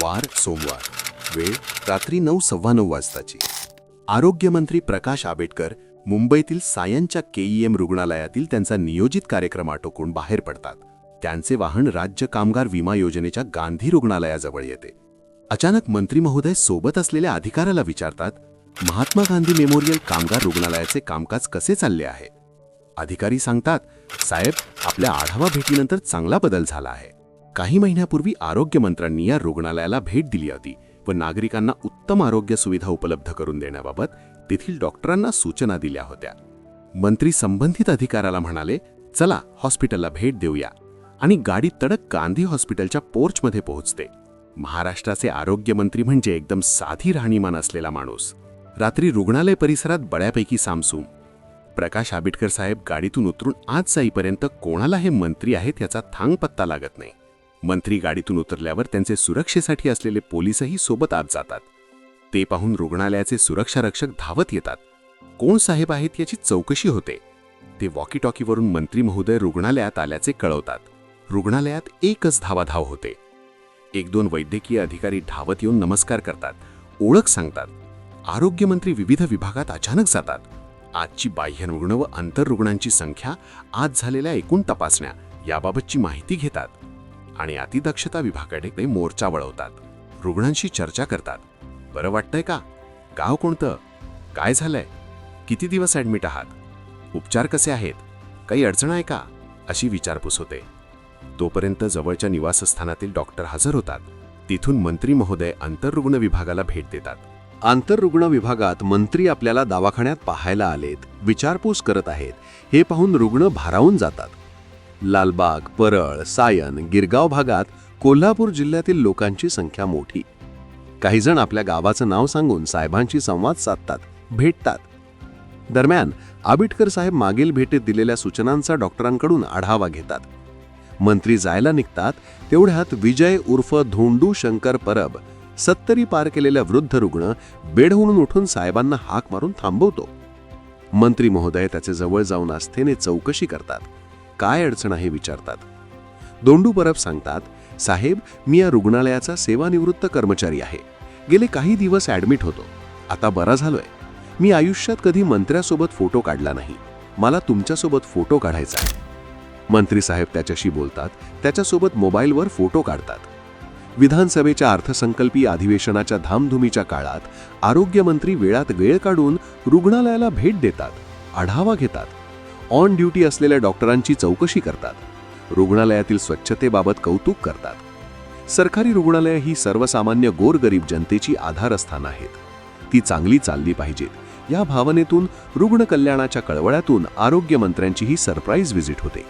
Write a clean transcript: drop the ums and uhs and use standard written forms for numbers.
वार सोमवार, वेळ रात्री 9:15 वाजताची. आरोग्यमंत्री प्रकाश आंबेडकर मुंबईतील सायनच्या KEM रुग्णालयातील त्यांचा नियोजित कार्यक्रम आटोपून बाहेर पडतात. त्यांचे वाहन राज्य कामगार विमा योजनेच्या गांधी रुग्णालयाजवळ येते. अचानक मंत्री महोदय सोबत असलेल्या अधिकाऱ्याला विचारतात, महात्मा गांधी मेमोरियल कामगार रुग्णालयाचे कामकाज कसे चालले आहे? अधिकारी सांगतात, साहेब, आपल्या आढावा भेटीनंतर चांगला बदल झाला आहे. काही महिन्यापूर्वी आरोग्यमंत्र्यांनी या रुग्णालयाला भेट दिली होती व नागरिकांना उत्तम आरोग्य सुविधा उपलब्ध करून देण्याबाबत तेथील डॉक्टरांना सूचना दिल्या होत्या. मंत्री संबंधित अधिकाऱ्याला म्हणाले, चला हॉस्पिटलला भेट देऊया, आणि गाडी तडक गांधी हॉस्पिटलच्या पोर्चमध्ये पोहोचते. महाराष्ट्राचे आरोग्यमंत्री म्हणजे एकदम साधी राहणीमान असलेला माणूस. रात्री रुग्णालय परिसरात बऱ्यापैकी सामसूम. प्रकाश आंबेडकर साहेब गाडीतून उतरून आत जाईपर्यंत कोणाला हे मंत्री आहेत याचा थांग पत्ता लागत नाही. मंत्री गाडीतून उतरल्यावर त्यांचे सुरक्षेसाठी असलेले पोलीसही सोबत आत जातात. ते पाहून रुग्णालयाचे सुरक्षारक्षक धावत येतात. कोण साहेब आहेत याची चौकशी होते. ते वॉकी टॉकीवरून मंत्री महोदय रुग्णालयात आल्याचे कळवतात. रुग्णालयात एकच धावाधाव होते. 1-2 वैद्यकीय अधिकारी धावत येऊन नमस्कार करतात, ओळख सांगतात. आरोग्यमंत्री विविध विभागात अचानक जातात. आजची बाह्यरुग्ण व आंतररुग्णांची संख्या, आज झालेल्या एकूण तपासण्या याबाबतची माहिती घेतात आणि अतिदक्षता विभागाकडे मोर्चा वळवतात. रुग्णांशी चर्चा करतात. बरं वाटतंय का? गाव कोणतं? काय झालंय? किती दिवस ॲडमिट आहात? उपचार कसे आहेत? काही अडचण आहे का? अशी विचारपूस होते. तोपर्यंत जवळच्या निवासस्थानातील डॉक्टर हजर होतात. तिथून मंत्री महोदय आंतररुग्ण विभागाला भेट देतात. आंतररुग्ण विभागात मंत्री आपल्याला दवाखान्यात पाहायला आलेत, विचारपूस करत आहेत, हे पाहून रुग्ण भारावून जातात. लालबाग, परळ, सायन, गिरगाव भागात कोल्हापूर जिल्ह्यातील लोकांची संख्या मोठी. काही जण आपल्या गावाचं नाव सांगून साहेबांशी संवाद साधतात, भेटतात. दरम्यान आंबेडकर साहेब मागील भेटीत दिलेल्या सूचनांचा डॉक्टरांकडून आढावा घेतात. मंत्री जायला निघतात तेवढ्यात विजय उर्फ धोंडू शंकर परब, 70 पार केलेल्या वृद्ध रुग्ण बेडहून उठून साहेबांना हाक मारून थांबवतो. मंत्री महोदय त्याचे जवळ जाऊन आस्थेने चौकशी करतात. काय अडचण आहे विचारतात. धोंडू परब सांगतात, साहेब, मी या रुग्णालयाचा सेवानिवृत्त कर्मचारी आहे. गेले काही दिवस ॲडमिट होतो. आता बरा झालोय. मी आयुष्यात कधी मंत्र्यासोबत फोटो काढला नाही. मला तुमच्यासोबत फोटो काढायचा आहे. मंत्री साहेब त्याच्याशी बोलतात, त्याच्यासोबत मोबाईलवर फोटो काढतात. विधानसभेच्या अर्थसंकल्पीय अधिवेशनाच्या धामधुमीच्या काळात आरोग्यमंत्री वेळात वेळ काढून रुग्णालयाला भेट देतात, आढावा घेतात. ऑन ड्युटी असलेल्या डॉक्टरांची चौकशी करतात. रुग्णालयातील स्वच्छतेबाबत कौतुक करतात. सरकारी रुग्णालय ही सर्वसामान्य गोरगरीब जनतेची आधारस्थान आहेत. ती चांगली चालली पाहिजेत या भावनेतून, रुग्ण कल्याणाच्या कळवळ्यातून आरोग्यमंत्र्यांची ही सरप्राईज व्हिजिट होते.